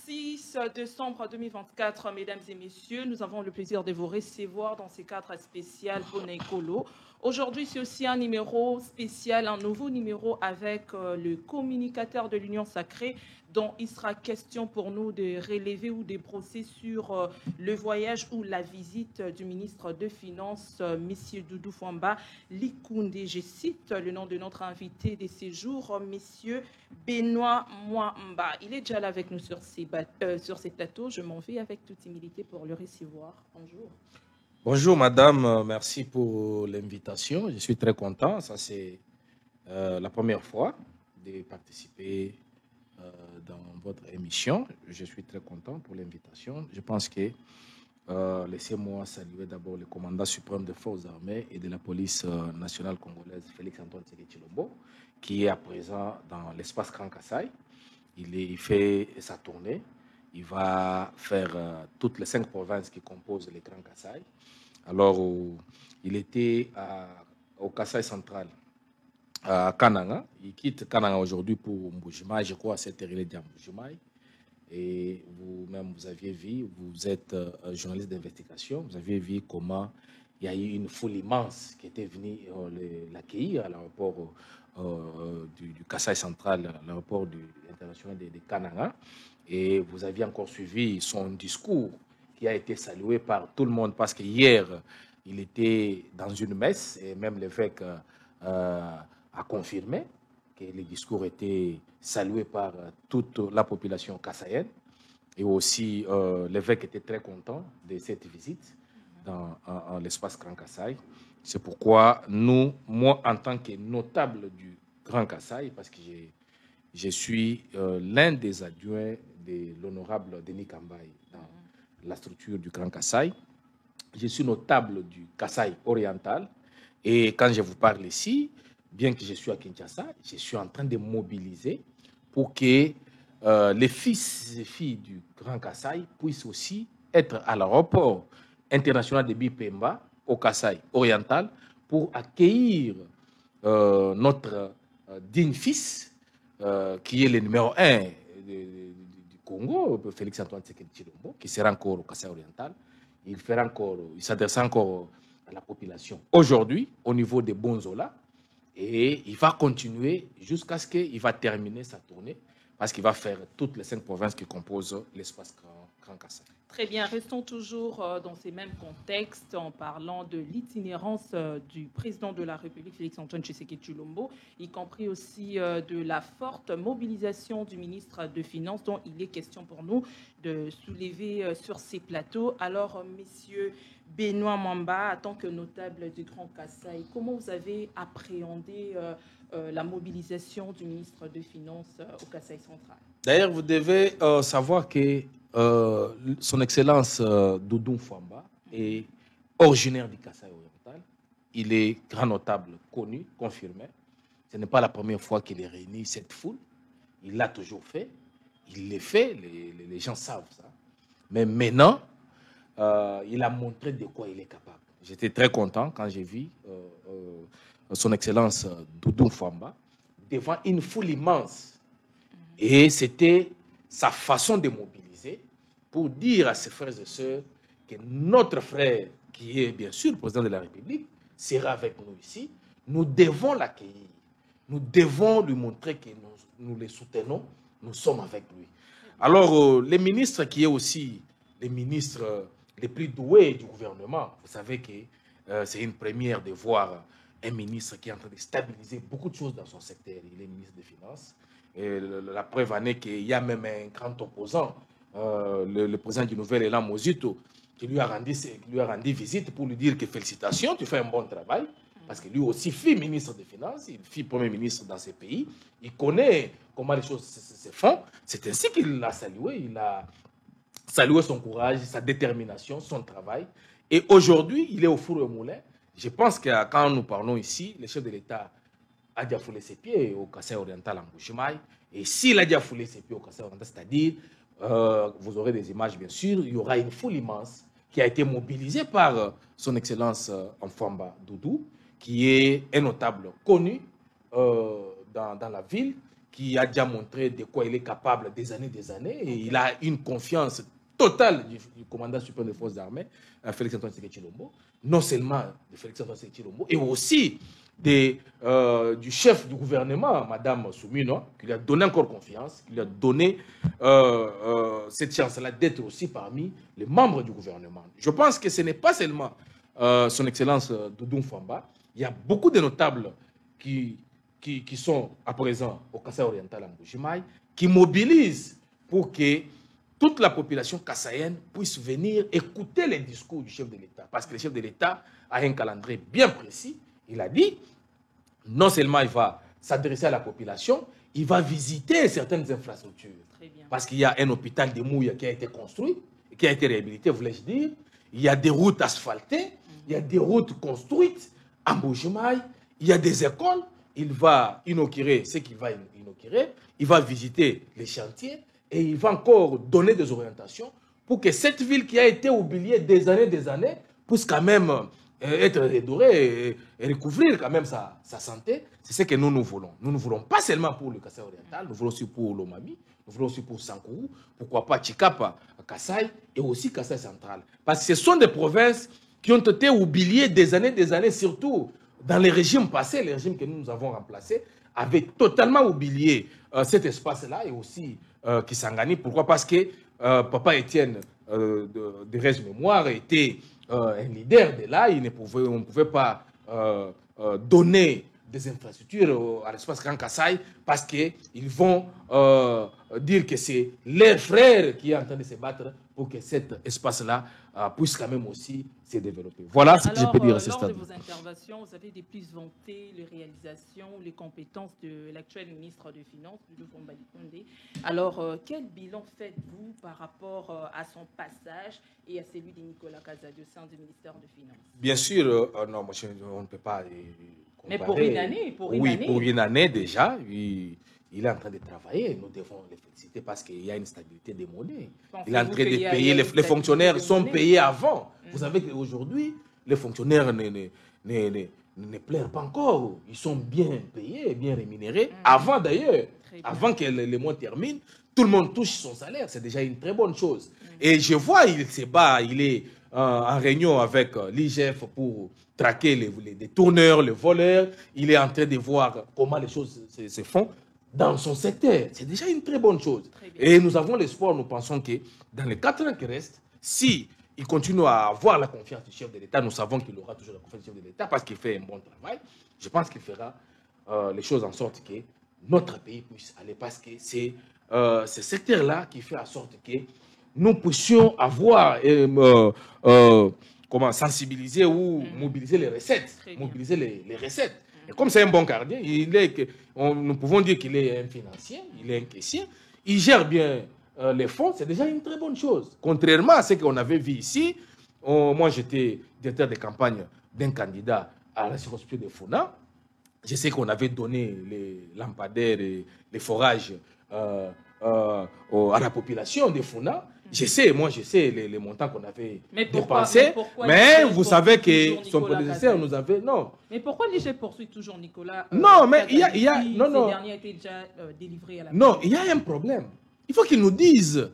6 décembre 2024, mesdames et messieurs, nous avons le plaisir de vous recevoir dans ce cadre spécial Bonaïkolo. Aujourd'hui, c'est aussi un numéro spécial, un nouveau numéro avec le communicateur de l'Union sacrée, dont il sera question pour nous de relever ou de brosser sur le voyage ou la visite du ministre de Finances, M. Doudou Fwamba Likoundé. Je cite le nom de notre invité de séjour, M. Benoît Mwamba. Il est déjà là avec nous sur ces plateaux. Je m'en vais avec toute humilité pour le recevoir. Bonjour. Bonjour madame, merci pour l'invitation. Je suis très content. Ça c'est la première fois de participer dans votre émission. Je suis très content pour l'invitation. Je pense que laissez-moi saluer d'abord le commandant suprême des forces armées et de la police nationale congolaise, Félix Antoine Tshisekedi Tshilombo, qui est à présent dans l'espace Grand Kassai. Il fait sa tournée. Il va faire toutes les 5 provinces qui composent le Grand Kassai. Alors, il était au Kassai central, à Kananga. Il quitte Kananga aujourd'hui pour Mbujimaï. Je crois à cette heure, il est déjà à Mbujimaï. Et vous-même, vous aviez vu, vous êtes journaliste d'investigation, vous aviez vu comment il y a eu une foule immense qui était venue l'accueillir à l'aéroport du Kassai central, l'aéroport international de Kananga. Et vous aviez encore suivi son discours qui a été salué par tout le monde parce que hier, il était dans une messe et même l'évêque a confirmé que le discours était salué par toute la population kassaïenne. Et aussi, l'évêque était très content de cette visite dans l'espace Grand Kassai. C'est pourquoi moi, en tant que notable du Grand Kassai, parce que je suis l'un des adjoints de l'honorable Denis Kambaï dans la structure du Grand Kassai. Je suis notable du Kassai oriental. Et quand je vous parle ici, bien que je suis à Kinshasa, je suis en train de mobiliser pour que les fils et filles du Grand Kassai puissent aussi être à l'aéroport international de Bipemba, au Kassai oriental, pour accueillir notre digne fils, qui est le numéro 1 du Congo, Félix Antoine Tshisekedi Tshilombo, qui sera encore au Kassai oriental. Il s'adresse encore à la population aujourd'hui, au niveau de Bonzola, et il va continuer jusqu'à ce qu'il va terminer sa tournée, parce qu'il va faire toutes les 5 provinces qui composent l'espace Grand Kassai. Très bien, restons toujours dans ces mêmes contextes en parlant de l'itinérance du président de la République, Félix-Antoine Tshisekedi Tshilombo, y compris aussi de la forte mobilisation du ministre de Finances dont il est question pour nous de soulever sur ces plateaux. Alors, messieurs Benoît Mwamba, en tant que notable du Grand Kassai, comment vous avez appréhendé la mobilisation du ministre de Finances au Kassai central? D'ailleurs, vous devez savoir que son Excellence Doudou Fwamba est originaire du Kassai oriental. Il est grand notable, connu, confirmé. Ce n'est pas la première fois qu'il est réuni cette foule. Il l'a toujours fait. Il l'a fait, les gens savent ça. Mais maintenant, il a montré de quoi il est capable. J'étais très content quand j'ai vu son Excellence Doudou Fwamba devant une foule immense. Et c'était sa façon de mobiliser pour dire à ses frères et sœurs que notre frère, qui est bien sûr le président de la République, sera avec nous ici. Nous devons l'accueillir. Nous devons lui montrer que nous le soutenons. Nous sommes avec lui. Alors, les ministres qui est aussi les ministres les plus doués du gouvernement, vous savez que c'est une première de voir un ministre qui est en train de stabiliser beaucoup de choses dans son secteur. Il est ministre des Finances. Et la preuve en est qu'il y a même un grand opposant, le président du Nouvel Élan Mozito, qui lui a rendu visite pour lui dire que félicitations, tu fais un bon travail. Parce que lui aussi fut ministre des Finances, il fut premier ministre dans ces pays. Il connaît comment les choses se font. C'est ainsi qu'il l'a salué. Il a salué son courage, sa détermination, son travail. Et aujourd'hui, il est au four et au moulin. Je pense que quand nous parlons ici, le chef de l'État a déjà foulé ses pieds au Kassai oriental en Mbujimaï. Et s'il a déjà foulé ses pieds au Kassai oriental, c'est-à-dire, vous aurez des images bien sûr, il y aura une foule immense qui a été mobilisée par son Excellence Fwamba Doudou, qui est un notable connu dans la ville, qui a déjà montré de quoi il est capable des années. Et il a une confiance totale du commandant suprême des forces armées, Félix-Antoine Tshisekedi Tshilombo. Non seulement de Félix-Antoine Tshisekedi Tshilombo, et aussi du chef du gouvernement, Madame Soumino, qui lui a donné encore confiance, qui lui a donné cette chance-là d'être aussi parmi les membres du gouvernement. Je pense que ce n'est pas seulement son Excellence Doudou Mfwamba. Il y a beaucoup de notables qui sont à présent au Kasaï oriental en Mbujimaï, qui mobilisent pour que toute la population kassaïenne puisse venir écouter les discours du chef de l'État. Parce que le chef de l'État a un calendrier bien précis. Il a dit, non seulement il va s'adresser à la population, il va visiter certaines infrastructures. Parce qu'il y a un hôpital de Mouya qui a été construit, qui a été réhabilité, voulais-je dire. Il y a des routes asphaltées, il y a des routes construites à Mbujimaï, il y a des écoles. Il va inaugurer ce qu'il va inaugurer, il va visiter les chantiers et il va encore donner des orientations pour que cette ville qui a été oubliée des années puisse quand même être redorée et recouvrir quand même sa santé. C'est ce que nous voulons. Nous ne voulons pas seulement pour le Kasaï oriental, nous voulons aussi pour l'Omami, nous voulons aussi pour Sankourou, pourquoi pas Chikapa, Kasaï et aussi Kasaï central. Parce que ce sont des provinces qui ont été oubliées des années, surtout dans les régimes passés, les régimes que nous avons remplacés, avaient totalement oublié cet espace-là et aussi Kisangani. Pourquoi? Parce que Papa Étienne de Rez Mémoire était un leader de là. On ne pouvait pas donner des infrastructures à l'espace Grand Kasaï parce qu'ils vont dire que c'est leur frère qui est en train de se battre pour que cet espace-là puisse quand même aussi se développer. Voilà ce que je peux dire à ce stade. Lors de vos interventions, vous avez des plus vanté les réalisations, les compétences de l'actuel ministre des Finances, Doudou Mfwamba. Alors, quel bilan faites-vous par rapport à son passage et à celui de Nicolas Kazadi au sein du ministère des Finances? Bien sûr, non, on ne peut pas comparer. Mais pour une année, pour une année déjà, il est en train de travailler. Nous devons le féliciter parce qu'il y a une stabilité des monnaies. Il est en train de payer. Les fonctionnaires sont payés avant. Vous savez qu'aujourd'hui, les fonctionnaires ne pleurent pas encore. Ils sont bien payés, bien rémunérés. Avant d'ailleurs, avant que le mois termine, tout le monde touche son salaire. C'est déjà une très bonne chose. Et je vois, il se bat, il est en réunion avec l'IGF pour traquer les détourneurs, les voleurs. Il est en train de voir comment les choses se font dans son secteur. C'est déjà une très bonne chose. Et nous avons l'espoir, nous pensons que dans les 4 ans qui restent, si il continue à avoir la confiance du chef de l'État, nous savons qu'il aura toujours la confiance du chef de l'État parce qu'il fait un bon travail. Je pense qu'il fera les choses en sorte que notre pays puisse aller parce que c'est ce secteur-là qui fait en sorte que nous puissions avoir sensibiliser ou mobiliser les recettes. Mobiliser les recettes. Et comme c'est un bon gardien, nous pouvons dire qu'il est un financier, il est un caissier, il gère bien les fonds, c'est déjà une très bonne chose. Contrairement à ce qu'on avait vu ici, moi j'étais directeur de campagne d'un candidat à la circonscription de Funa. Je sais qu'on avait donné les lampadaires et les forages à la population de Funa. Je sais les montants qu'on avait dépensés. Mais vous savez que son prédécesseur nous avait... Non. Mais pourquoi l'IGF poursuit toujours Nicolas non, mais il y a... Non. Ces derniers a été déjà délivré à la... Non, il y a un problème. Il faut qu'il nous dise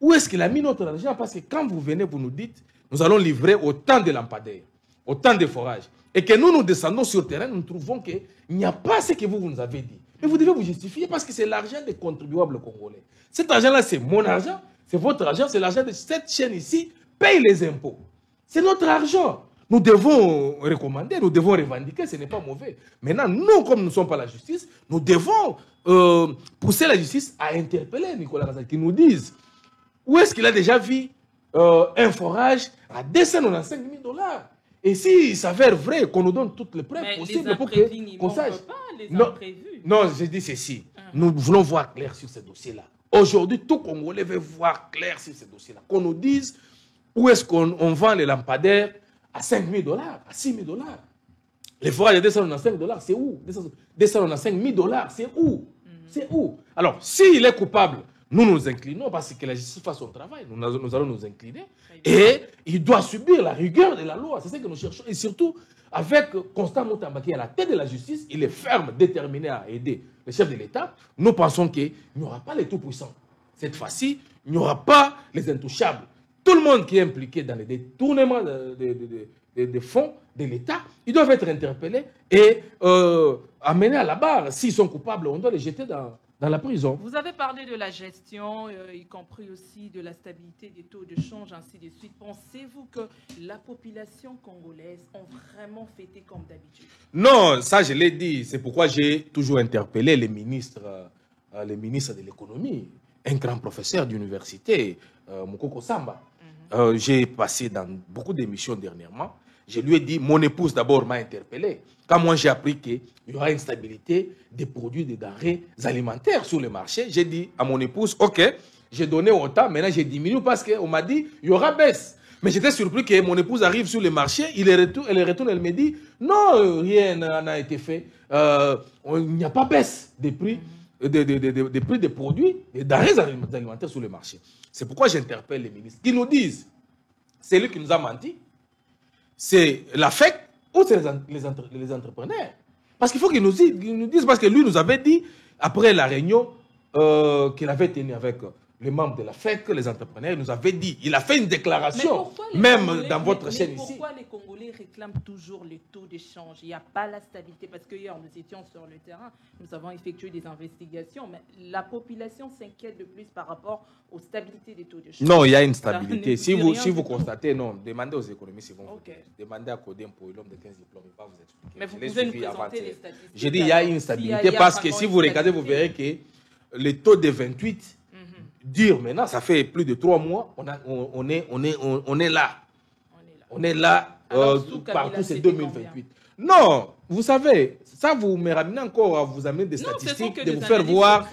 où est-ce qu'il a mis notre argent. Parce que quand vous venez, vous nous dites, nous allons livrer autant de lampadaires, autant de forages. Et que nous descendons sur le terrain, nous trouvons qu'il n'y a pas ce que vous nous avez dit. Mais vous devez vous justifier parce que c'est l'argent des contribuables congolais. Cet argent-là, c'est mon argent. C'est votre argent, c'est l'argent de cette chaîne ici, paye les impôts. C'est notre argent. Nous devons recommander, nous devons revendiquer, ce n'est pas mauvais. Maintenant, nous, comme nous ne sommes pas la justice, nous devons pousser la justice à interpeller Nicolas Kazadi, qui nous dise où est-ce qu'il a déjà vu un forage à 295 000 $. Et s'il s'avère vrai, qu'on nous donne toutes les preuves possibles pour qu'on sache. Non, je dis ceci. Nous voulons voir clair sur ce dossier-là. Aujourd'hui, tout Congolais veut voir clair sur ce dossier-là. Qu'on nous dise où est-ce qu'on vend les lampadaires à 5 000 $, à 6 000 $. Les forages à 295 $, c'est où? 295 000 $, c'est où? C'est où? Alors, s'il est coupable, nous nous inclinons parce que la justice fasse son travail. Nous allons nous incliner. Et il doit subir la rigueur de la loi. C'est ce que nous cherchons. Et surtout, avec Constant Mutamba qui est à la tête de la justice, il est ferme, déterminé à aider le chef de l'État. Nous pensons qu'il n'y aura pas les tout-puissants. Cette fois-ci, il n'y aura pas les intouchables. Tout le monde qui est impliqué dans les détournements de fonds de l'État, ils doivent être interpellés et amenés à la barre. S'ils sont coupables, on doit les jeter dans la prison. Vous avez parlé de la gestion, y compris aussi de la stabilité des taux de change, ainsi de suite. Pensez-vous que la population congolaise a vraiment fêté comme d'habitude? Non, ça je l'ai dit. C'est pourquoi j'ai toujours interpellé les ministres de l'économie, un grand professeur d'université, Mukoko Samba. J'ai passé dans beaucoup d'émissions dernièrement. Je lui ai dit, mon épouse d'abord m'a interpellé. Quand moi j'ai appris qu'il y aura une stabilité des produits, des denrées alimentaires sur le marché, j'ai dit à mon épouse, ok, j'ai donné autant, maintenant j'ai diminué parce qu'on m'a dit, il y aura baisse. Mais j'étais surpris que mon épouse arrive sur le marché, elle retourne, elle me dit, non, rien n'a été fait. Il n'y a pas baisse des prix. Des prix des produits, des denrées alimentaires sur le marché. C'est pourquoi j'interpelle les ministres qui nous disent, c'est lui qui nous a menti, c'est la FEC ou c'est les entrepreneurs. Parce qu'il faut qu'ils nous disent, parce que lui nous avait dit, après la réunion qu'il avait tenue avec les membres de la FEC, les entrepreneurs, il nous avait dit, il a fait une déclaration, même dans votre chaîne ici. Pourquoi les Congolais réclament toujours les taux d'échange? Il n'y a pas la stabilité, parce que hier nous étions sur le terrain, nous avons effectué des investigations, mais la population s'inquiète de plus par rapport aux stabilités des taux d'échange. Non, il y a une stabilité. Si vous constatez, non, demandez aux économistes, ils vont vous dire. Demandez à Codem pour l'homme de 15 diplômes, il ne va pas vous expliquer. Mais vous pouvez nous présenter les statistiques. J'ai dit, il y a une stabilité, parce que si vous regardez, vous verrez que le taux de 28 dure maintenant, ça fait plus de 3 mois, on est là. On est là, partout, c'est 2028. Non, vous savez, ça vous me ramenez encore à vous amener des statistiques, de vous faire voir,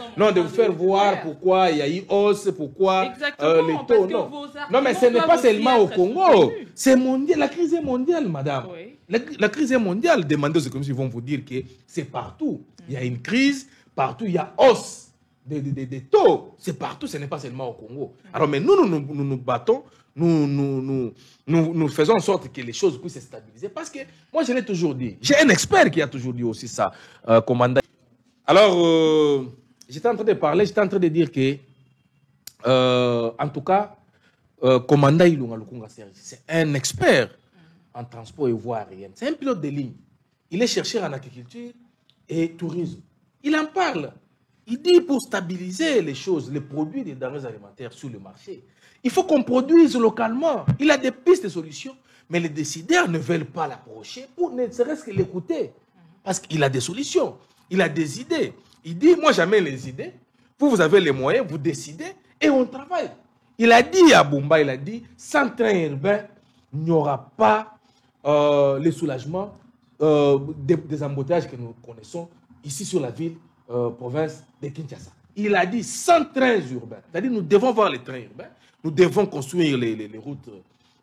pourquoi il y a eu hausse, pourquoi les taux, non. Non, mais ce n'est pas seulement au Congo, c'est mondial, la crise est mondiale, madame. Oui. La crise est mondiale, demandez aux économistes, ils vont vous dire que c'est partout. Il y a une crise, partout il y a hausse des taux, c'est partout, ce n'est pas seulement au Congo. Alors, mais nous battons, nous faisons en sorte que les choses puissent se stabiliser. Parce que moi, je l'ai toujours dit. J'ai un expert qui a toujours dit aussi ça, commandant. Alors, j'étais en train de parler, j'étais en train de dire que, en tout cas, commandant Ilunga Lukunga Serge, c'est un expert en transport et voie aérienne. C'est un pilote de ligne. Il est chercheur en agriculture et tourisme. Il en parle. Il dit pour stabiliser les choses, les produits des denrées alimentaires sur le marché, il faut qu'on produise localement. Il a des pistes de solutions, mais les décideurs ne veulent pas l'approcher pour ne serait-ce que l'écouter. Parce qu'il a des solutions, il a des idées. Il dit, moi j'amène les idées, vous avez les moyens, vous décidez et on travaille. Il a dit à Bumba, il a dit, sans train urbain, il n'y aura pas les soulagements des embouteillages que nous connaissons ici sur la ville, province de Kinshasa. Il a dit sans trains urbains. C'est-à-dire nous devons voir les trains urbains, nous devons construire les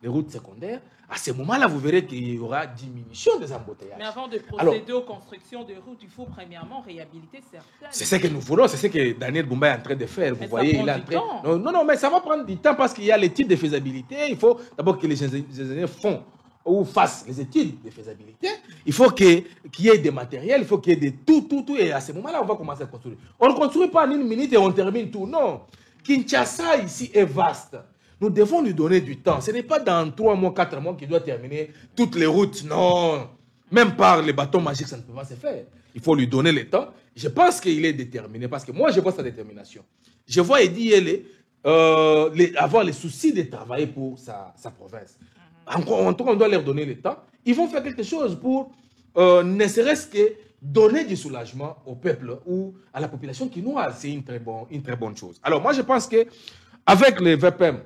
routes secondaires. À ce moment-là, vous verrez qu'il y aura diminution des embouteillages. Mais avant de procéder aux constructions de routes, il faut premièrement réhabiliter certaines. C'est ce que nous voulons, c'est ce que Daniel Bumba est en train de faire. Vous voyez, il est en train. Non, mais ça va prendre du temps parce qu'il y a les types de faisabilité. Il faut d'abord que les ingénieurs font ou fassent les études de faisabilité. Il faut qu'il y ait des matériels, il faut qu'il y ait de tout. Et à ce moment-là, on va commencer à construire. On ne construit pas en une minute et on termine tout. Non. Kinshasa ici est vaste. Nous devons lui donner du temps. Ce n'est pas dans 3 mois, 4 mois qu'il doit terminer toutes les routes. Non. Même par les bâtons magiques, ça ne peut pas se faire. Il faut lui donner le temps. Je pense qu'il est déterminé parce que moi, je vois sa détermination. Je vois Eddie avoir les soucis de travailler pour sa province. En tout cas, on doit leur donner le temps. Ils vont faire quelque chose pour ne serait-ce que donner du soulagement au peuple ou à la population quinoise. C'est une très bonne chose. Alors moi, je pense qu'avec le VPM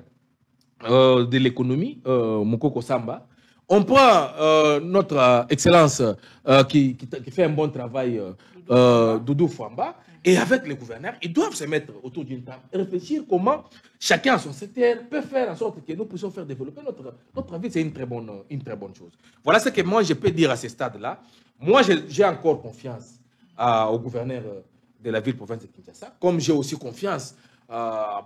de l'économie, Mukoko Samba, on prend notre excellence qui fait un bon travail, Doudou Fouamba, et avec les gouverneurs, ils doivent se mettre autour d'une table et réfléchir comment chacun à son secteur peut faire en sorte que nous puissions faire développer notre vie. C'est une très bonne chose. Voilà ce que moi je peux dire à ce stade-là. Moi, j'ai encore confiance au gouverneur de la ville province de Kinshasa, comme j'ai aussi confiance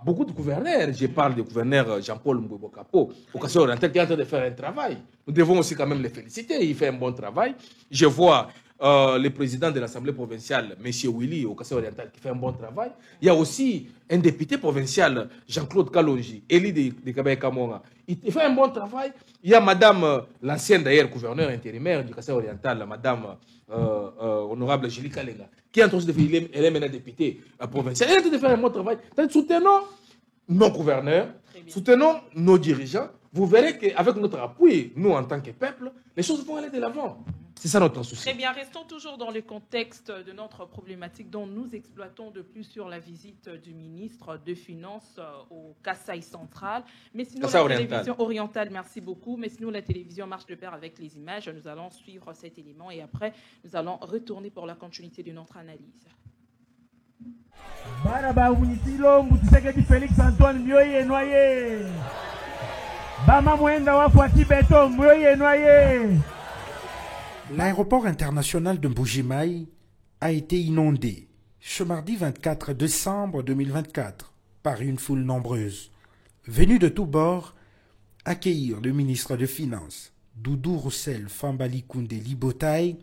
beaucoup de gouverneurs. Je parle du gouverneur Jean-Paul Mboubokapo, au Kassai oriental, qui est en train de faire un travail. Nous devons aussi quand même les féliciter. Il fait un bon travail. Je vois le président de l'Assemblée provinciale, M. Willy, au Kassai oriental, qui fait un bon travail. Il y a aussi un député provincial, Jean-Claude Kalonji, élu de Kabaye-Kamonga. Il fait un bon travail. Il y a madame, l'ancienne d'ailleurs gouverneur intérimaire du Kassai oriental, madame honorable Julie Kalenga, qui est en train de faire, elle est maintenant députée provinciale. Elle est en train de faire un bon travail. Soutenons nos gouverneurs, soutenons nos dirigeants. Vous verrez qu'avec notre appui, nous en tant que peuple, les choses vont aller de l'avant. C'est ça notre souci. Très bien, restons toujours dans le contexte de notre problématique dont nous exploitons de plus sur la visite du ministre des Finances au Kasaï central. Mais sinon, Kasaï la oriental. télévision orientale, merci beaucoup. Mais sinon, la télévision marche de pair avec les images. Nous allons suivre cet élément et après, nous allons retourner pour la continuité de notre analyse. Baraba Unitilo, Moutiseke Félix Antoine Mioye Noye. Bama Mwenda Wafouati Beto Mioye Noye. L'aéroport international de Mbuji-Mayi a été inondé ce mardi 24 décembre 2024 par une foule nombreuse, venue de tous bords accueillir le ministre des Finances, Doudou Roussel Fambali Koundé Libotaï,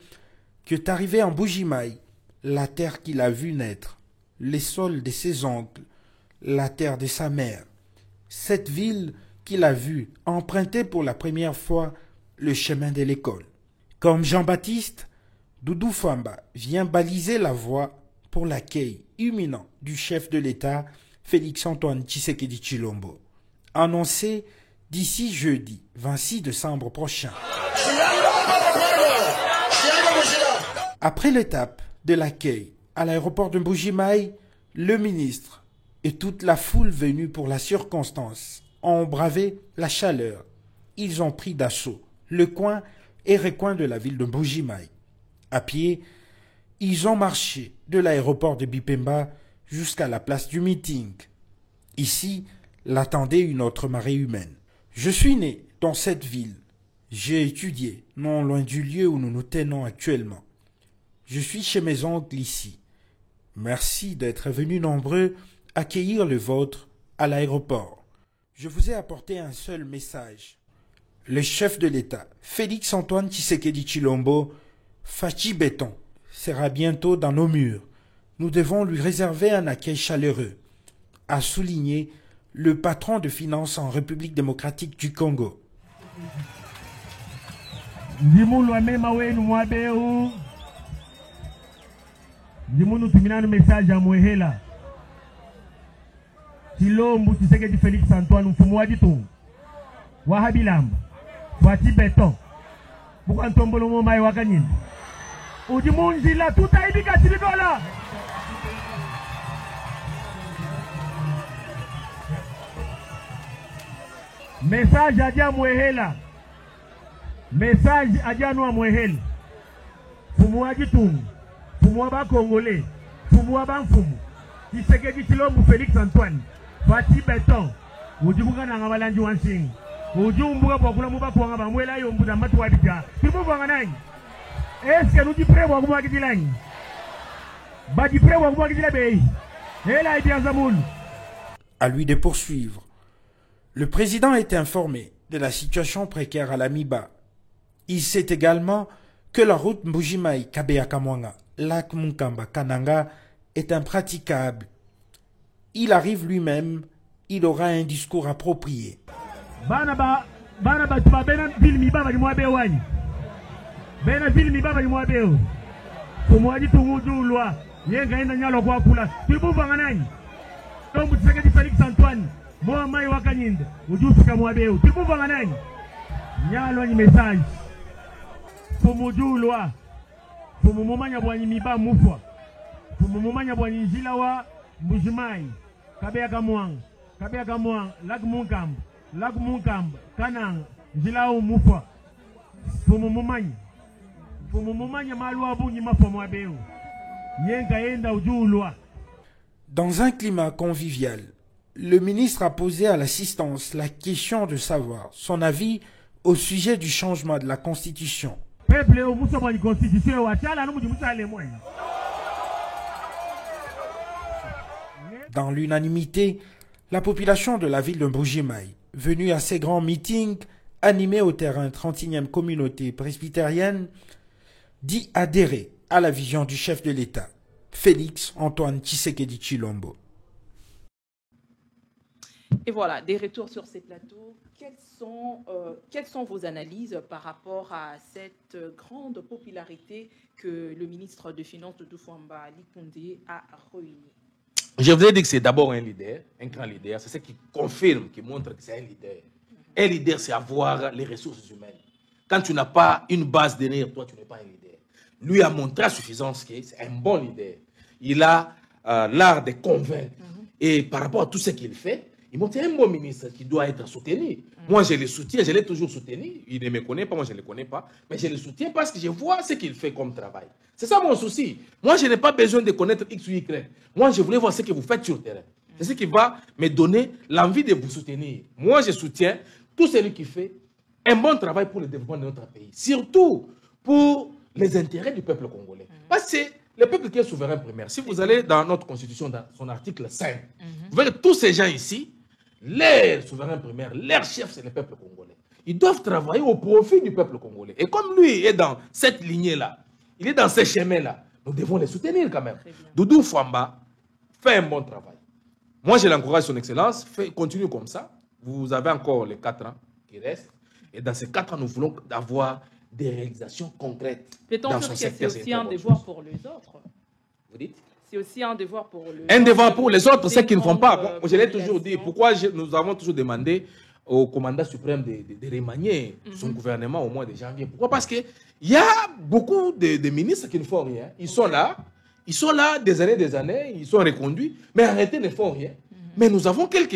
qui est arrivé en Mbuji-Mayi, la terre qu'il a vu naître, les sols de ses oncles, la terre de sa mère, cette ville qu'il a vue emprunter pour la première fois le chemin de l'école. Comme Jean-Baptiste, Doudou Famba vient baliser la voie pour l'accueil imminent du chef de l'État, Félix-Antoine Tshisekedi Tshilombo, annoncé d'ici jeudi 26 décembre prochain. Après l'étape de l'accueil à l'aéroport de Mbuji-Mayi, le ministre et toute la foule venue pour la circonstance ont bravé la chaleur. Ils ont pris d'assaut le coin et recoin de la ville de Mbuji-Mayi. À pied, ils ont marché de l'aéroport de Bipemba jusqu'à la place du meeting. Ici, l'attendait une autre marée humaine. Je suis né dans cette ville. J'ai étudié non loin du lieu où nous nous tenons actuellement. Je suis chez mes oncles ici. Merci d'être venus nombreux accueillir le vôtre à l'aéroport. Je vous ai apporté un seul message. Le chef de l'État, Félix-Antoine Tshisekedi Tshilombo, Fachi Béton, sera bientôt dans nos murs. Nous devons lui réserver un accueil chaleureux, a souligné le patron de finances en République démocratique du Congo. Dimunu tuminano message ya Mwehela. Tshilombo Tshisekedi Félix Antoine mfumu wa ditu. Wahabilamba. Fati Beton. Bukantombolo mo mai wakanyini. Udimunjila tutaibika tilidola. Message adia Mwehela. Message adia no Mwehela. Mfumu wa ditu. Mfumu wa Congolais. Mfumu wa Mfumu. Tshisekedi Tshilombo Félix Antoine. Fati Beton. Udibuka na ngabalanji wansingi. Ujumbuka bokula muba kuanga bamwela yo mbuda matu wabija. Timuva nani? Est-ce que nous dit prêt pour moi qui dit langue? Ba dit prêt pour moi qui dit la bay. Et là bien Zamoul. À lui de poursuivre. Le président est informé de la situation précaire à la Miba. Il sait également que la route Mbuji-Mayi Kabeya-Kamwanga, lac Munkamba Kananga est impraticable. Il arrive lui-même, il aura un discours approprié. Bana tuba bena ville mi baba mwa be wani. Bena ville mi baba mwa be. Tumwaji tunguju lwa. Yenga enda nyalo kwa kula. Tulibuva nganani. Tombu Tshisekedi Félix Antoine. Mwa mai wakanyinda. Ujufika mwa be. Tulibuva nganani. Nyalo ni message. Tumuju lwa. Tumumumanya bwanyi miba mufwa. Tumumumanya bwanyi njila wa Mbuji-Mayi. Kabeya Kamwanga. Kabeya Kamwanga. Lac Munkamba. Lac Munkamba, Kananga, Njilao Mufwa, Fumumumanya Malwa Bunyi Mafwa Beo, Yenga Enda Ujulwa. Dans un climat convivial, le ministre a posé à l'assistance la question de savoir son avis au sujet du changement de la Constitution. Peuple au Moussa Bani Constitution, Wachala, nous Moussa Lemoine. Dans l'unanimité, la population de la ville de Mbuji-Mayi, venue à ces grands meetings animés au terrain 31e communauté presbytérienne, dit adhérer à la vision du chef de l'État, Félix Antoine Tshisekedi Tshilombo. Et voilà, des retours sur ces plateaux. Quelles sont vos analyses par rapport à cette grande popularité que le ministre des Finances, Doudou Fwamba Ali Koundé, a réunie? Je voudrais dire que c'est d'abord un leader, un grand leader. C'est ce qui confirme, qui montre que c'est un leader. Un leader, c'est avoir les ressources humaines. Quand tu n'as pas une base derrière toi, tu n'es pas un leader. Lui a montré à suffisance que c'est un bon leader. Il a l'art de convaincre. Et par rapport à tout ce qu'il fait, il montre un bon ministre qui doit être soutenu. Moi, je le soutiens, je l'ai toujours soutenu. Il ne me connaît pas, moi, je ne le connais pas. Mais je le soutiens parce que je vois ce qu'il fait comme travail. C'est ça mon souci. Moi, je n'ai pas besoin de connaître X ou Y. Moi, je voulais voir ce que vous faites sur le terrain. C'est ce qui va me donner l'envie de vous soutenir. Moi, je soutiens tout celui qui fait un bon travail pour le développement de notre pays. Surtout pour les intérêts du peuple congolais. Parce que c'est le peuple qui est souverain primaire. Si vous allez dans notre constitution, dans son article 5, vous verrez que tous ces gens ici, leur souverain primaire, leur chef, c'est le peuple congolais. Ils doivent travailler au profit du peuple congolais. Et comme lui est dans cette lignée-là, il est dans ces chemins-là, nous devons les soutenir quand même. Doudou Fwamba fait un bon travail. Moi, je l'encourage, son excellence, continue comme ça. Vous avez encore les 4 ans qui restent. Et dans ces 4 ans, nous voulons avoir des réalisations concrètes. Peut-on dire que c'est aussi un devoir pour les autres? Vous dites? C'est aussi un devoir pour les autres. Un devoir pour les autres, ceux qui ne font pas. Je l'ai toujours dit. Pourquoi nous avons toujours demandé au commandant suprême de remanier son gouvernement au mois de janvier? Pourquoi? Parce qu'il y a beaucoup de ministres qui ne font rien. Ils sont là des années, ils sont reconduits, mais en réalité, ils ne font rien. Mais nous avons quelques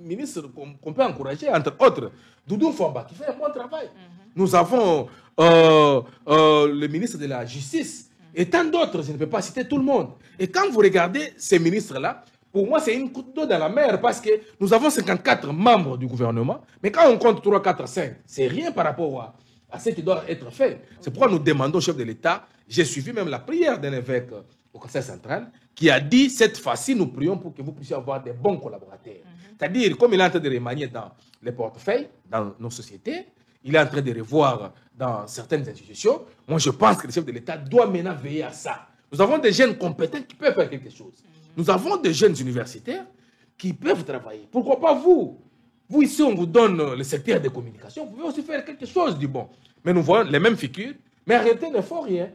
ministres qu'on peut encourager, entre autres, Doudou Fwamba, qui fait un bon travail. Nous avons le ministre de la Justice et tant d'autres, je ne peux pas citer tout le monde. Et quand vous regardez ces ministres-là, pour moi, c'est une goutte d'eau dans la mer parce que nous avons 54 membres du gouvernement, mais quand on compte 3, 4, 5, c'est rien par rapport à ce qui doit être fait. C'est pourquoi nous demandons au chef de l'État, j'ai suivi même la prière d'un évêque au Conseil central, qui a dit, cette fois-ci, nous prions pour que vous puissiez avoir des bons collaborateurs. C'est-à-dire, comme il est en train de remanier dans les portefeuilles, dans nos sociétés, il est en train de revoir dans certaines institutions. Moi, je pense que le chef de l'État doit maintenant veiller à ça. Nous avons des jeunes compétents qui peuvent faire quelque chose. Nous avons des jeunes universitaires qui peuvent travailler. Pourquoi pas vous? Vous, ici, on vous donne le secteur des communications. Vous pouvez aussi faire quelque chose du bon. Mais nous voyons les mêmes figures. Mais arrêtez, ne font rien.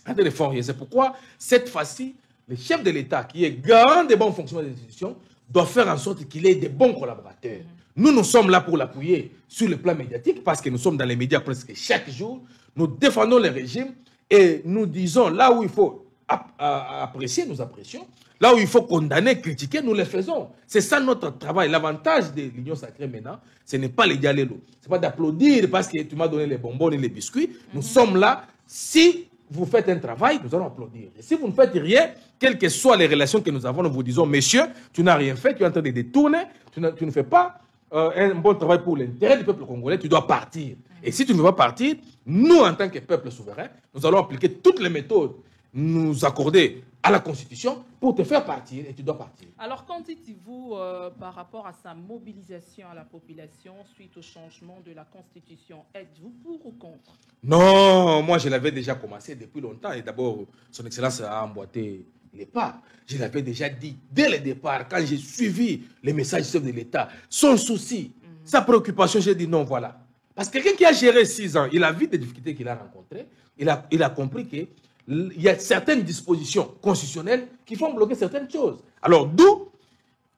Arrêtez, ne font rien. C'est pourquoi, cette fois-ci, le chef de l'État, qui est garant des bons fonctionnements des institutions, doit faire en sorte qu'il ait des bons collaborateurs. Nous sommes là pour l'appuyer sur le plan médiatique parce que nous sommes dans les médias presque chaque jour. Nous défendons le régime et nous disons là où il faut apprécier, nous apprécions. Là où il faut condamner, critiquer, nous le faisons. C'est ça notre travail. L'avantage de l'Union sacrée maintenant, ce n'est pas les dialélos. Ce n'est pas d'applaudir parce que tu m'as donné les bonbons et les biscuits. Nous sommes là. Si vous faites un travail, nous allons applaudir. Et si vous ne faites rien, quelles que soient les relations que nous avons, nous vous disons, monsieur, tu n'as rien fait, tu es en train de détourner, tu ne fais pas un bon travail pour l'intérêt du peuple congolais, tu dois partir. Et si tu ne veux pas partir, nous, en tant que peuple souverain, nous allons appliquer toutes les méthodes, nous accorder à la Constitution pour te faire partir et tu dois partir. Alors, qu'en dites-vous par rapport à sa mobilisation à la population suite au changement de la Constitution? Êtes-vous pour ou contre? Non, moi je l'avais déjà commencé depuis longtemps et d'abord, son Excellence a emboîté les pas. Je l'avais déjà dit dès le départ, quand j'ai suivi les messages du chef de l'État, son souci, sa préoccupation, j'ai dit non, voilà. Parce que quelqu'un qui a géré 6 ans, il a vu des difficultés qu'il a rencontrées, il a compris qu'il y a certaines dispositions constitutionnelles qui font bloquer certaines choses. Alors d'où,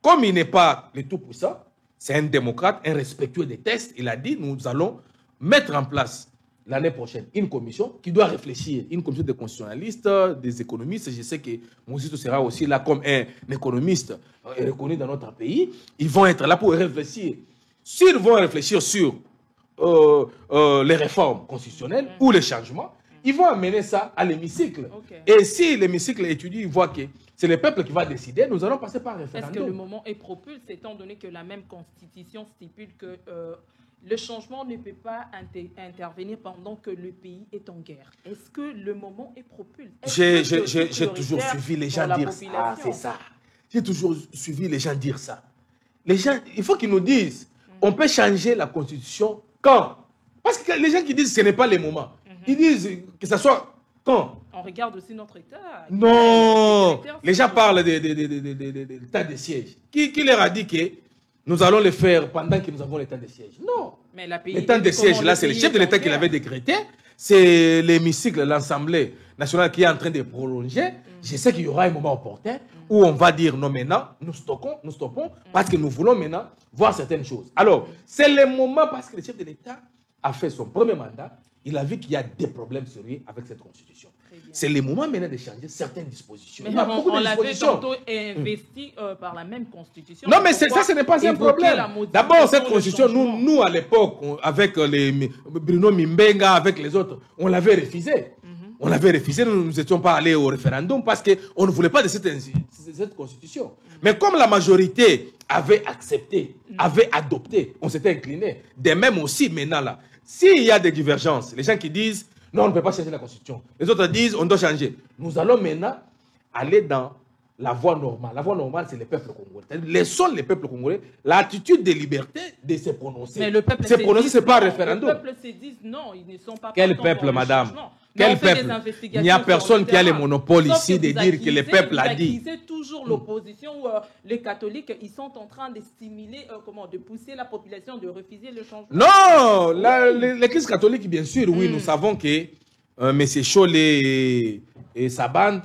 comme il n'est pas le tout-puissant, c'est un démocrate, un respectueux des textes, il a dit nous allons mettre en place l'année prochaine une commission qui doit réfléchir, une commission de constitutionnalistes, des économistes. Je sais que Mouzito sera aussi là comme un économiste reconnu dans notre pays. Ils vont être là pour réfléchir. S'ils vont réfléchir sur les réformes constitutionnelles ou les changements, ils vont amener ça à l'hémicycle. Et si l'hémicycle étudie, il voit que c'est le peuple qui va décider, nous allons passer par un référendum. Est-ce que le moment est propulse, étant donné que la même constitution stipule que le changement ne peut pas intervenir pendant que le pays est en guerre? Est-ce que le moment est propulse? J'ai toujours suivi les gens dire « Ah, c'est ça ». j'ai toujours suivi les gens dire ça. Les gens, il faut qu'ils nous disent, on peut changer la Constitution quand? Parce que les gens qui disent que ce n'est pas le moment, ils disent que ce soit quand? On regarde aussi notre État. Non, les gens parlent de l'état de siège. Qui leur a dit que nous allons le faire pendant que nous avons l'état de siège? Non. L'état de siège, là, c'est le chef de l'État qui l'avait décrété. C'est l'hémicycle, l'Assemblée nationale qui est en train de prolonger. Je sais qu'il y aura un moment opportun où on va dire non, maintenant, nous stoppons, parce que nous voulons maintenant voir certaines choses. Alors, c'est le moment parce que le chef de l'État a fait son premier mandat. Il a vu qu'il y a des problèmes sérieux avec cette constitution. C'est le moment maintenant de changer certaines dispositions. Mais on l'avait tantôt investi par la même constitution. Non, mais ça, ce n'est pas un problème. D'abord, cette constitution, nous à l'époque, avec Bruno Mimbenga, avec les autres, on l'avait refusée. On l'avait refusé, nous n'étions pas allés au référendum parce qu'on ne voulait pas de cette constitution. Mais comme la majorité avait accepté, avait adopté, on s'était incliné. De même aussi, maintenant là, s'il y a des divergences, les gens qui disent non, on ne peut pas changer la constitution, les autres disent on doit changer. Nous allons maintenant aller dans la voie normale. La voie normale, c'est le peuple congolais. Laissons les peuples congolais l'attitude de liberté de se prononcer. Mais le peuple se prononcer, ce n'est pas un référendum. Le peuple se dit non, ils ne sont pas. Quel peuple, madame? Quel peuple? Il n'y a personne qui a le monopole ici de dire que le peuple a dit. Vous accusez toujours l'opposition, les catholiques, ils sont en train de stimuler, de pousser la population de refuser le changement. Non, l'Église catholique, bien sûr, oui, nous savons que M. Cholet et sa bande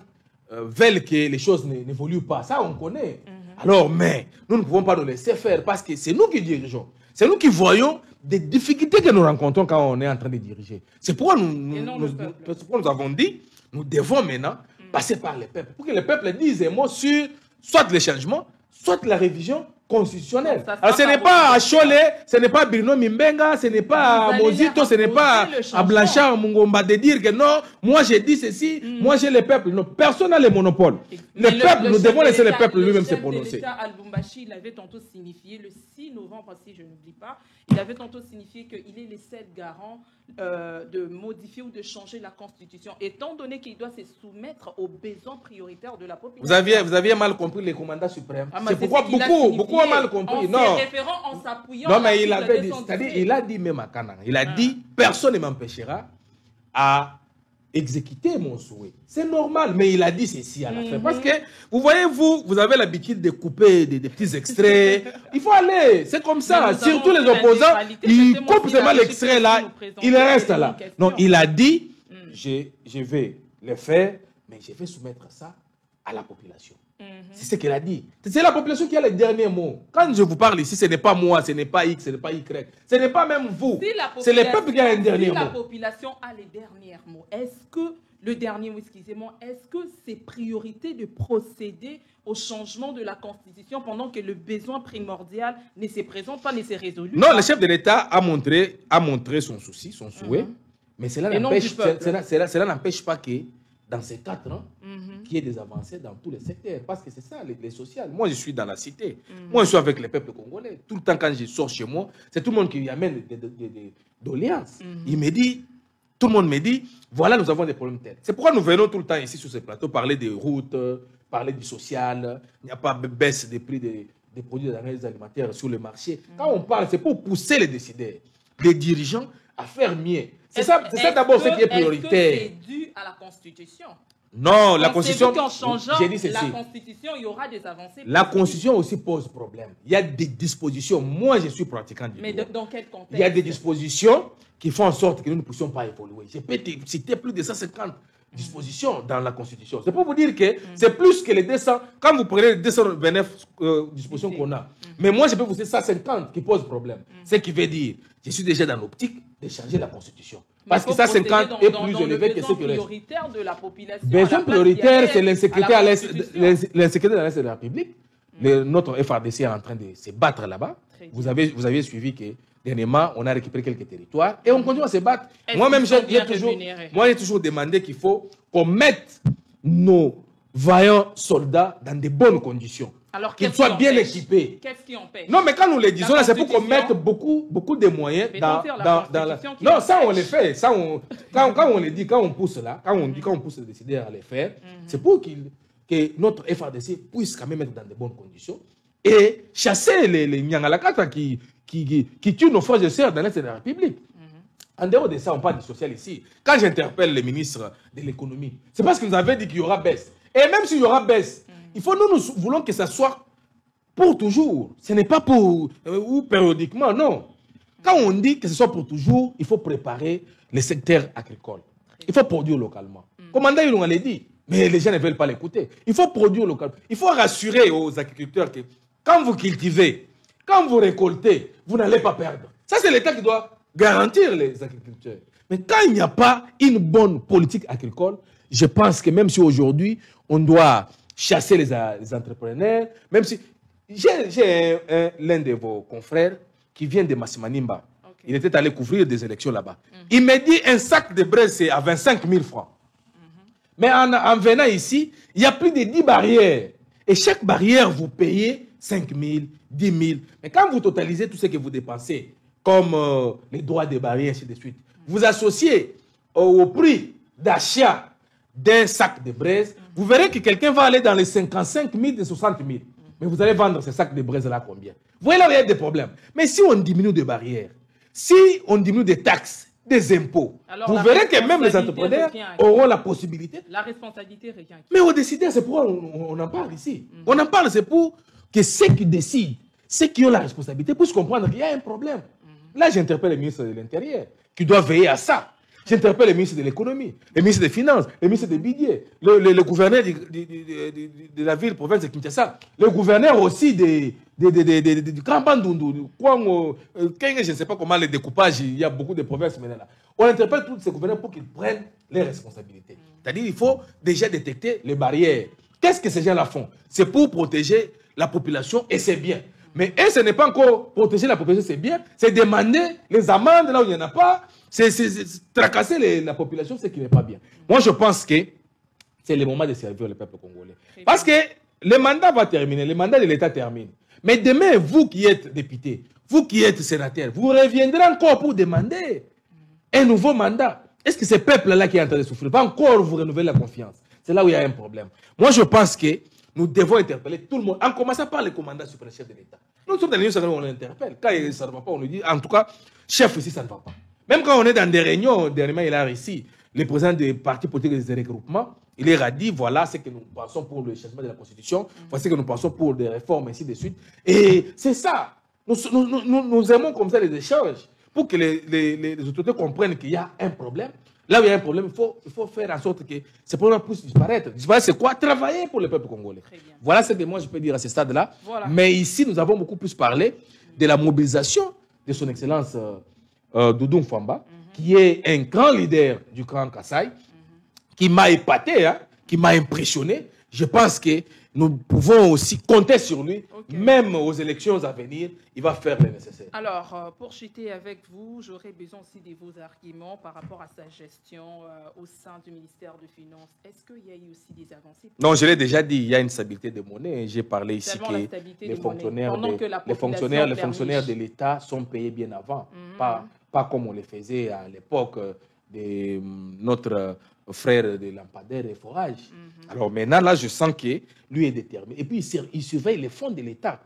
veulent que les choses n'évoluent pas. Ça, on connaît. Alors, mais nous ne pouvons pas nous laisser faire parce que c'est nous qui dirigeons. C'est nous qui voyons des difficultés que nous rencontrons quand on est en train de diriger. C'est pourquoi nous avons dit, nous devons maintenant passer par les peuples. Pour que les peuples disent un mot sur soit le changement, soit la révision constitutionnelle. Alors ce n'est pas à Cholet, ce n'est pas à Bruno Mimbenga, ce n'est pas à Mozito, ce n'est pas à Blanchard Mungomba de dire que non, moi j'ai dit ceci, moi j'ai le peuple. Non, personne n'a le monopole. Le peuple, nous devons laisser le peuple lui-même se prononcer. Al-Bumbashi, il avait tantôt signifié, le 6 novembre, si je n'oublie pas, il avait tantôt signifié qu'il est le seul garant de modifier ou de changer la Constitution, étant donné qu'il doit se soumettre aux besoins prioritaires de la population. Vous aviez mal compris les commandants suprêmes. C'est pourquoi beaucoup ont mal compris. Non, mais il avait dit, c'est-à-dire, il a dit même à Canaan, il a dit, personne ne m'empêchera à exécuter mon souhait. C'est normal, mais il a dit ceci à la fin. Parce que, vous voyez, vous avez l'habitude de couper des petits extraits. Il faut aller, c'est comme ça. Surtout les opposants, ils coupent seulement l'extrait là, il reste là. Non, il a dit, je vais le faire, mais je vais soumettre ça à la population. C'est ce qu'il a dit. C'est la population qui a le dernier mot. Quand je vous parle ici, ce n'est pas moi, ce n'est pas X, ce n'est pas Y. Ce n'est pas même vous. C'est le peuple qui a le dernier mot. Si la population a les derniers mots, est-ce que est-ce que c'est priorité de procéder au changement de la Constitution pendant que le besoin primordial ne se présente pas, ne se résout? Non, le chef de l'État a montré son souci, son souhait, mais cela n'empêche pas que dans ces 4 ans, qu'il y ait des avancées dans tous les secteurs. Parce que c'est ça, les social. Moi, je suis dans la cité. Moi, je suis avec le peuple congolais. Tout le temps, quand je sors chez moi, c'est tout le monde qui y amène des doléances. Il me dit, tout le monde me dit, voilà, nous avons des problèmes tels. C'est pourquoi nous venons tout le temps ici sur ce plateau parler des routes, parler du social. Il n'y a pas de baisse des prix des produits alimentaires sur le marché. Quand on parle, c'est pour pousser les décideurs, les dirigeants à faire mieux. C'est ça d'abord ce qui est prioritaire. Est-ce que c'est dû à la Constitution? Non, la Constitution, j'ai dit ceci. La Constitution, il y aura des avancées. La Constitution aussi pose problème. Il y a des dispositions. Moi, je suis pratiquant du droit. Mais dans quel contexte? Il y a des dispositions qui font en sorte que nous ne puissions pas évoluer. Je peux citer plus de 150 dispositions dans la Constitution. C'est pour vous dire que c'est plus que les 200. Quand vous prenez les 229 dispositions qu'on a, mais moi, je peux vous dire 150 qui posent problème. Ce qui veut dire, je suis déjà dans l'optique de changer la Constitution. Parce que 150 est plus élevé que ce que reste. Prioritaire de la population. Besoin prioritaire, c'est l'insécurité à l'est de la République. Notre FRDC est en train de se battre là-bas. Vous avez suivi que dernièrement, on a récupéré quelques territoires et on continue à se battre. Moi-même, j'ai toujours demandé qu'il faut qu'on mette nos vaillants soldats dans de bonnes conditions. Qu'ils soient bien équipés. Qu'est-ce qui empêche? Non, mais quand nous le disons, c'est pour qu'on mette beaucoup de moyens dans la... Non, ça, on le fait. Quand on le dit, quand on pousse là, quand on pousse les décideurs à les faire, c'est pour qu'ils que notre FRDC puisse quand même être dans de bonnes conditions et chasser les Nyangalakata qui tuent nos frères et sœurs dans l'Est de la République. En dehors de ça, on parle du social ici. Quand j'interpelle le ministre de l'économie, c'est parce que nous avait dit qu'il y aura baisse. Et même s'il y aura baisse, il faut nous voulons que ça soit pour toujours. Ce n'est pas pour ou périodiquement, non. Quand on dit que ce soit pour toujours, il faut préparer les secteurs agricoles. Il faut produire localement. Commandant Yulunga l'a dit, mais les gens ne veulent pas l'écouter. Il faut produire localement. Il faut rassurer aux agriculteurs que quand vous cultivez, quand vous récoltez, vous n'allez pas perdre. Ça, c'est l'État qui doit garantir les agriculteurs. Mais quand il n'y a pas une bonne politique agricole, je pense que même si aujourd'hui, on doit chasser les entrepreneurs, même si... J'ai l'un de vos confrères qui vient de Massimanimba. Okay. Il était allé couvrir des élections là-bas. Il me dit un sac de braise, c'est à 25 000 francs. Mais en venant ici, il y a plus de 10 barrières. Et chaque barrière, vous payez 5 000, 10 000. Mais quand vous totalisez tout ce que vous dépensez, comme les droits des barrières, ainsi de suite, vous associez au prix d'achat d'un sac de braise, vous verrez que quelqu'un va aller dans les 55 000 et 60 000. Mais vous allez vendre ces sacs de braise-là combien? Vous voyez là où il y a des problèmes. Mais si on diminue des barrières, si on diminue des taxes, des impôts, alors vous verrez que même les entrepreneurs auront la possibilité. La responsabilité revient. Mais aux décideurs, c'est pourquoi on en parle ici. On en parle, c'est pour que ceux qui décident, ceux qui ont la responsabilité, puissent comprendre qu'il y a un problème. Là, j'interpelle le ministre de l'Intérieur, qui doit veiller à ça. J'interpelle le ministre de l'économie, le ministre des Finances, le ministre des Budgets, le gouverneur de la ville, province de Kinshasa, le gouverneur aussi du Grand Bandundu, je ne sais pas comment les découpages, il y a beaucoup de provinces maintenant là. On interpelle tous ces gouverneurs pour qu'ils prennent les responsabilités. C'est-à-dire qu'il faut déjà détecter les barrières. Qu'est-ce que ces gens-là font? C'est pour protéger la population et c'est bien. Mais ce n'est pas encore protéger la population, c'est bien. C'est demander les amendes là où il n'y en a pas. C'est tracasser la population, ce qui n'est pas bien. Moi, je pense que c'est le moment de servir le peuple congolais. Parce que le mandat va terminer, le mandat de l'État termine. Mais demain, vous qui êtes député, vous qui êtes sénateur, vous reviendrez encore pour demander un nouveau mandat. Est-ce que ce peuple-là qui est en train de souffrir va encore vous renouveler la confiance? C'est là où il y a un problème. Moi, je pense que nous devons interpeller tout le monde, en commençant par le commandant suprême chef de l'État. Nous sommes dans les réunions, on l'interpelle. Quand ça ne va pas, on lui dit, en tout cas, chef ici, ça ne va pas. Même quand on est dans des réunions, dernièrement, il a réussi, le président des partis politiques et des regroupements, il leur a dit, voilà ce que nous pensons pour le changement de la Constitution, voilà ce que nous pensons pour des réformes, ainsi de suite. Et c'est ça. Nous aimons comme ça les échanges, pour que les autorités comprennent qu'il y a un problème. Là où il y a un problème, il faut faire en sorte que ce problème puisse disparaître. Disparaître, c'est quoi? Travailler pour le peuple congolais. Voilà ce que moi je peux dire à ce stade-là. Voilà. Mais ici, nous avons beaucoup plus parlé de la mobilisation de son Excellence Doudou Mfamba, qui est un grand leader du Grand Kassai, qui m'a épaté, hein, qui m'a impressionné. Je pense que nous pouvons aussi compter sur lui, même aux élections à venir, il va faire le nécessaire. Alors, pour chuter avec vous, j'aurais besoin aussi de vos arguments par rapport à sa gestion au sein du ministère des Finances. Est-ce qu'il y a eu aussi des avancées? Non, je l'ai déjà dit, il y a une stabilité de monnaie. J'ai parlé ici que les fonctionnaires de l'État sont payés bien avant, pas comme on le faisait à l'époque de notre frère de lampadaire et forage. Alors maintenant, là, je sens que lui est déterminé. Et puis, il surveille les fonds de l'État.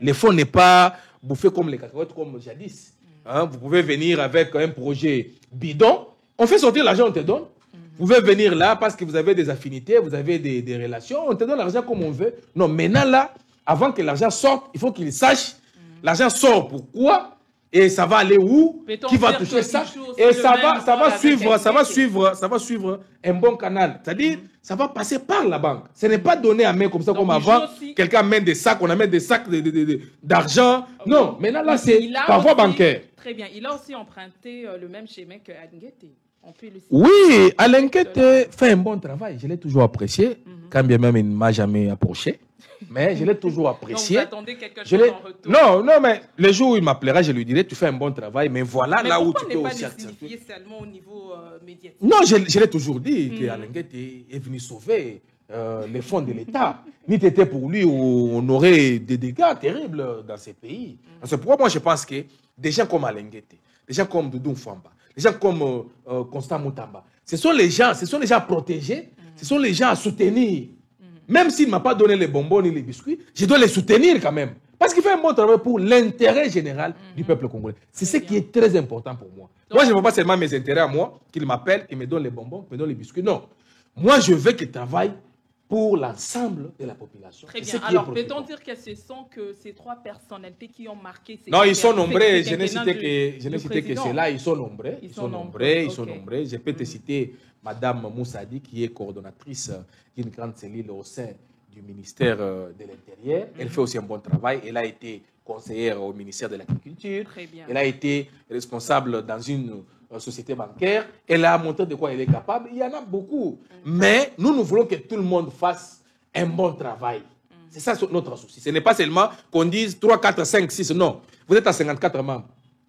Les fonds n'est pas bouffé comme les cacahuètes, comme jadis. Hein, vous pouvez venir avec un projet bidon. On fait sortir l'argent, on te donne. Vous pouvez venir là parce que vous avez des affinités, vous avez des relations. On te donne l'argent comme on veut. Non, maintenant, là, avant que l'argent sorte, il faut qu'il sache l'argent sort pourquoi. Et ça va aller où? Qui va toucher ça? Et ça va suivre un bon canal. C'est-à-dire, ça va passer par la banque. Ce n'est pas donné à main comme ça, donc, comme avant. Quelqu'un amène des sacs, on amène des sacs d'argent. Non, maintenant là, c'est par voie bancaire. Très bien. Il a aussi emprunté le même schéma que Alinguete. Oui, Alinguete fait un bon travail. Je l'ai toujours apprécié. Quand bien même il ne m'a jamais approché. Mais je l'ai toujours apprécié. Donc vous attendez quelque chose en retour? Non, mais le jour où il m'appellera, je lui dirai, tu fais un bon travail, mais voilà là où tu peux aussi certifier seulement au niveau médiatique? Non, je l'ai toujours dit que Alinguete est venu sauver les fonds de l'État. Ni t'étais pour lui, on aurait des dégâts terribles dans ces pays. C'est pourquoi moi je pense que des gens comme Alinguete, des gens comme Doudou Mfamba, des gens comme Constant Moutamba, ce sont les gens protégés, ce sont les gens à soutenir. Même s'il ne m'a pas donné les bonbons ni les biscuits, je dois les soutenir quand même. Parce qu'il fait un bon travail pour l'intérêt général du peuple congolais. C'est ce qui est très important pour moi. Donc, moi, je ne veux pas seulement mes intérêts à moi, qu'il m'appelle, qu'il me donne les bonbons, qu'il me donne les biscuits. Non. Moi, je veux qu'il travaille pour l'ensemble de la population. Très bien. Alors, peut-on dire que ce sont que ces trois personnalités qui ont marqué ces... Non, ils sont nombreux. Je n'ai cité que ceux-là. Ils sont nombreux. Ils sont nombreux. Je peux te citer Madame Moussadi, qui est coordonnatrice d'une grande cellule au sein du ministère de l'Intérieur. Elle fait aussi un bon travail. Elle a été conseillère au ministère de l'Agriculture. Elle a été responsable dans une société bancaire. Elle a montré de quoi elle est capable. Il y en a beaucoup. Mais nous voulons que tout le monde fasse un bon travail. C'est ça notre souci. Ce n'est pas seulement qu'on dise 3, 4, 5, 6. Non. Vous êtes à 54 membres.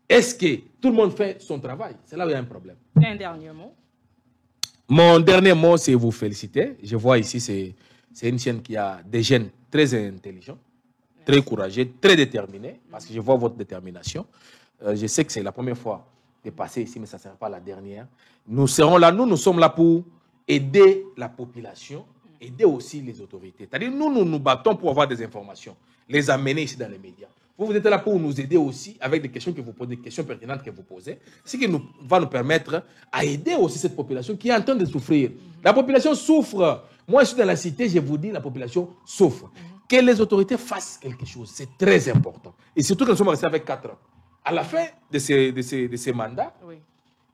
Est-ce que tout le monde fait son travail? C'est là où il y a un problème. Un dernier mot. Mon dernier mot, c'est vous féliciter. Je vois ici, c'est une chaîne qui a des jeunes très intelligents, très courageux, très déterminés, parce que je vois votre détermination. Je sais que c'est la première fois de passer ici, mais ça ne sera pas la dernière. Nous serons là, nous sommes là pour aider la population, aider aussi les autorités. C'est-à-dire, nous nous battons pour avoir des informations, les amener ici dans les médias. Vous êtes là pour nous aider aussi avec des questions que vous posez, des questions pertinentes que vous posez, ce qui va nous permettre à aider aussi cette population qui est en train de souffrir. La population souffre. Moi, je suis dans la cité, je vous dis, la population souffre. Que les autorités fassent quelque chose, c'est très important. Et surtout que nous sommes restés avec 4 ans. À la fin de ces mandats,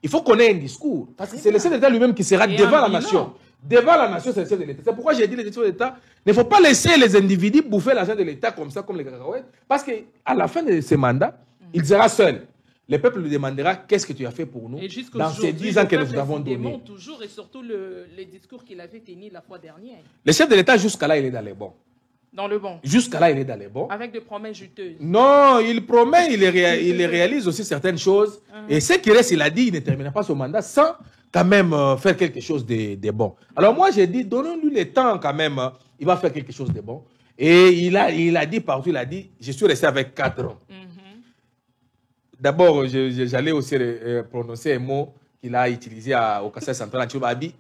il faut qu'on ait un discours. Parce que c'est le chef d'État lui-même qui sera devant la nation. Devant la nation, c'est le chef de l'État. C'est pourquoi j'ai dit les chefs d'État, il ne faut pas laisser les individus bouffer l'argent de l'État comme ça, comme les cacahuètes. Parce qu'à la fin de ces mandats, il sera seul. Le peuple lui demandera qu'est-ce que tu as fait pour nous dans ces 10 ans que nous vous avons donnés. Toujours, et surtout le discours qu'il avait tenu la fois dernière. Le chef de l'État, jusqu'à là, il est dans les bons. Dans le bon. Jusqu'à là, il est dans les bons. Avec des promesses juteuses. Non, il promet, il réalise aussi certaines choses. Et ce qui reste, il a dit, il ne terminera pas son mandat sans quand même faire quelque chose de bon. Alors moi, j'ai dit, donnons-lui le temps quand même. Il va faire quelque chose de bon. Et il a dit partout, il a dit, je suis resté avec 4 ans. D'abord, j'allais aussi prononcer un mot qu'il a utilisé au Conseil central. C'est-à-dire,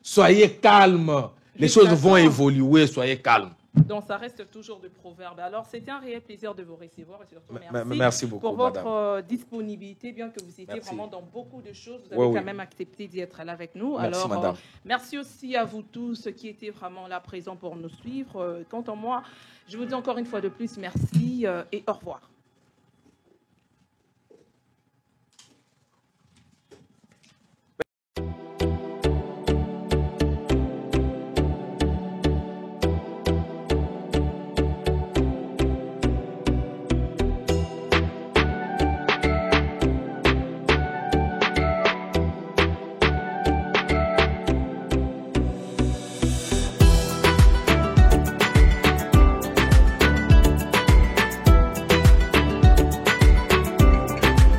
soyez calme. Les choses vont évoluer, soyez calme. Donc, ça reste toujours de proverbe. Alors, c'était un réel plaisir de vous recevoir et surtout merci beaucoup, pour votre disponibilité, bien que vous étiez vraiment dans beaucoup de choses. Vous avez quand même accepté d'y être là avec nous. Merci, madame. Merci aussi à vous tous qui étaient vraiment là présents pour nous suivre. Quant à moi, je vous dis encore une fois de plus merci et au revoir.